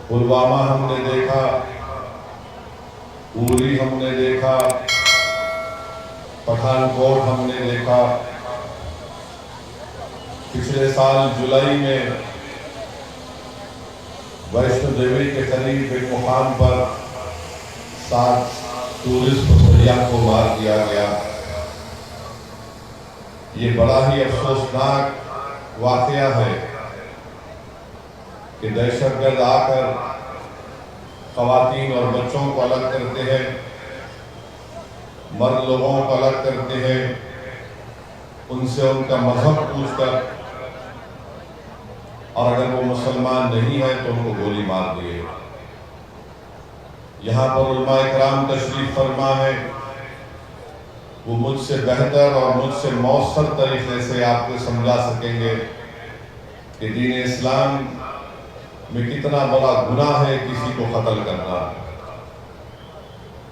پلوامہ ہم نے دیکھا، اوری ہم نے دیکھا، پٹھان کوٹ ہم نے دیکھا، پچھلے سال جولائی میں ویشنو دیوی کے قریب ایک مقام پر 7 ٹورسٹ سیاح کو مار دیا گیا۔ یہ بڑا ہی افسوسناک واقعہ ہے کہ دہشت گرد آ کر خواتین اور بچوں کو الگ کرتے ہیں، مرد لوگوں کو الگ کرتے ہیں، ان سے ان کا مذہب پوچھ کر، اور اگر وہ مسلمان نہیں ہے تو ان کو گولی مار دیے۔ یہاں پر علماء اکرام تشریف فرما ہے، وہ مجھ سے بہتر اور مجھ سے مؤثر طریقے سے آپ کو سمجھا سکیں گے کہ دین اسلام میں کتنا بڑا گناہ ہے کسی کو قتل کرنا،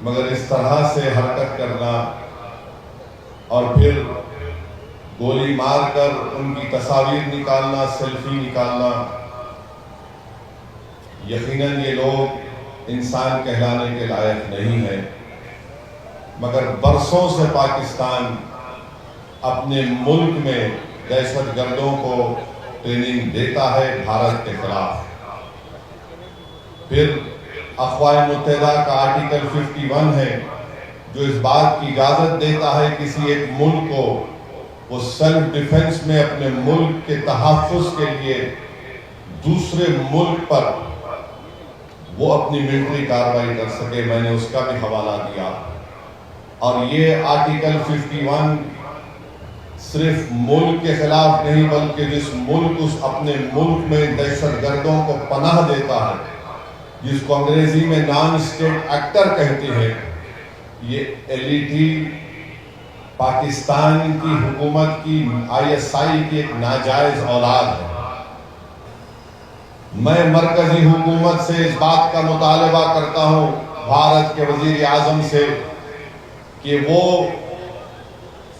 مگر اس طرح سے حرکت کرنا اور پھر گولی مار کر ان کی تصاویر نکالنا، سیلفی نکالنا، یقیناً یہ لوگ انسان کہلانے کے لائق نہیں ہیں۔ مگر برسوں سے پاکستان اپنے ملک میں دہشت گردوں کو ٹریننگ دیتا ہے بھارت کے خلاف۔ پھر اقوام متحدہ کا آرٹیکل 51 ہے جو اس بات کی اجازت دیتا ہے کسی ایک ملک کو وہ سیلف ڈیفنس میں اپنے ملک کے تحفظ کے لیے دوسرے ملک پر وہ اپنی ملٹری کارروائی کر سکے۔ میں نے اس کا بھی حوالہ دیا، اور یہ آرٹیکل 51 صرف ملک کے خلاف نہیں بلکہ جس ملک اس اپنے ملک میں دہشت گردوں کو پناہ دیتا ہے، جس کو انگریزی میں نان اسٹیٹ ایکٹر کہتے ہیں، یہ LET پاکستان کی حکومت کی ISI کی ایک ناجائز اولاد ہے۔ میں مرکزی حکومت سے اس بات کا مطالبہ کرتا ہوں، بھارت کے وزیر اعظم سے، کہ وہ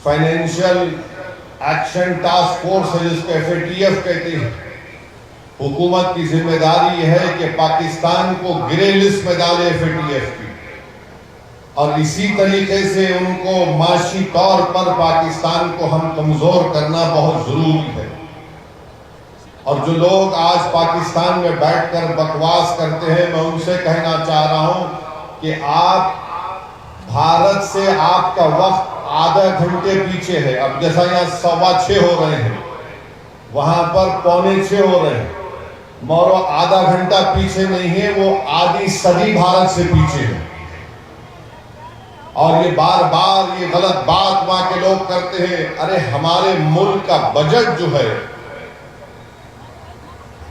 فائنینشل ایکشن ٹاسک فورس ہے جس کو FATF کہتے ہیں، حکومت کی ذمہ داری یہ ہے کہ پاکستان کو گرے لسٹ میں ڈالے FATF کی، اور اسی طریقے سے ان کو معاشی طور پر پاکستان کو ہم کمزور کرنا بہت ضروری ہے۔ اور جو لوگ آج پاکستان میں بیٹھ کر بکواس کرتے ہیں، میں ان سے کہنا چاہ رہا ہوں کہ آپ بھارت سے آپ کا وقت آدھا گھنٹے پیچھے ہے۔ اب جیسا یہاں 6:15 ہو رہے ہیں، وہاں پر 6:45 ہو رہے ہیں، مورو آدھا گھنٹہ پیچھے نہیں ہے، وہ آدھی صدی بھارت سے پیچھے ہے۔ اور یہ بار بار یہ غلط بات وہاں کے لوگ کرتے ہیں، ارے ہمارے ملک کا بجٹ جو ہے،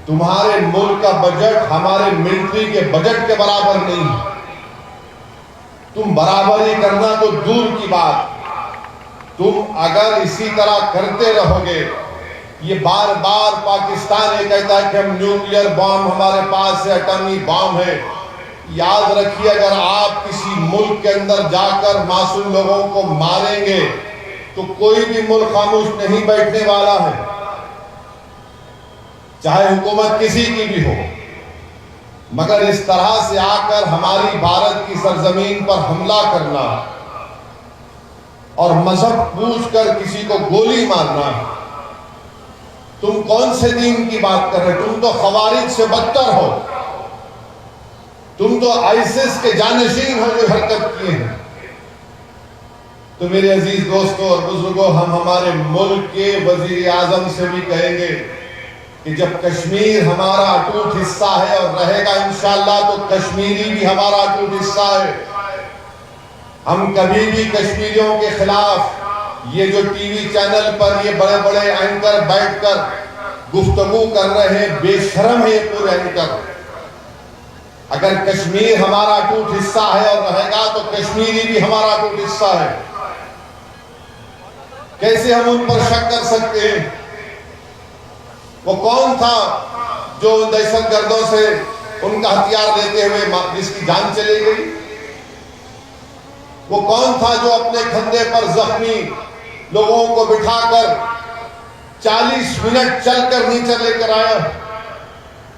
تمہارے ملک کا بجٹ ہمارے ملٹری کے بجٹ کے برابر نہیں ہے۔ تم برابری کرنا تو دور کی بات، تم اگر اسی طرح کرتے رہو گے، یہ بار بار پاکستان یہ کہتا ہے کہ ہم نیوکلیئر بام ہمارے پاس ہے، ایٹمی بام ہے۔ یاد رکھیے، اگر آپ کسی ملک کے اندر جا کر معصوم لوگوں کو ماریں گے تو کوئی بھی ملک خاموش نہیں بیٹھنے والا ہے، چاہے حکومت کسی کی بھی ہو۔ مگر اس طرح سے آ کر ہماری بھارت کی سرزمین پر حملہ کرنا اور مذہب پوچھ کر کسی کو گولی مارنا، تم کون سے دین کی بات کر رہے؟ تم تو خوارج سے بدتر ہو، تم تو ISIS کے جانشین ہو جو حرکت کیے ہیں۔ تو میرے عزیز دوستوں اور بزرگوں، ہم ہمارے ملک کے وزیر اعظم سے بھی کہیں گے کہ جب کشمیر ہمارا اٹوٹ حصہ ہے اور رہے گا انشاءاللہ، تو کشمیری بھی ہمارا اٹوٹ حصہ ہے۔ ہم کبھی بھی کشمیریوں کے خلاف یہ جو ٹی وی چینل پر یہ بڑے بڑے اینکر بیٹھ کر گفتگو کر رہے ہیں، بے شرم ہے یہ پورے اینکر۔ اگر کشمیر ہمارا اٹوٹ حصہ ہے اور رہے گا تو کشمیری بھی ہمارا اٹوٹ حصہ ہے۔ کیسے ہم ان پر شک کر سکتے ہیں؟ وہ کون تھا جو دہشت گردوں سے ان کا ہتھیار لیتے ہوئے جس کی جان چلی گئی؟ وہ کون تھا جو اپنے کندھے پر زخمی لوگوں کو بٹھا کر 40 منٹ چل کر نیچے لے کر آیا؟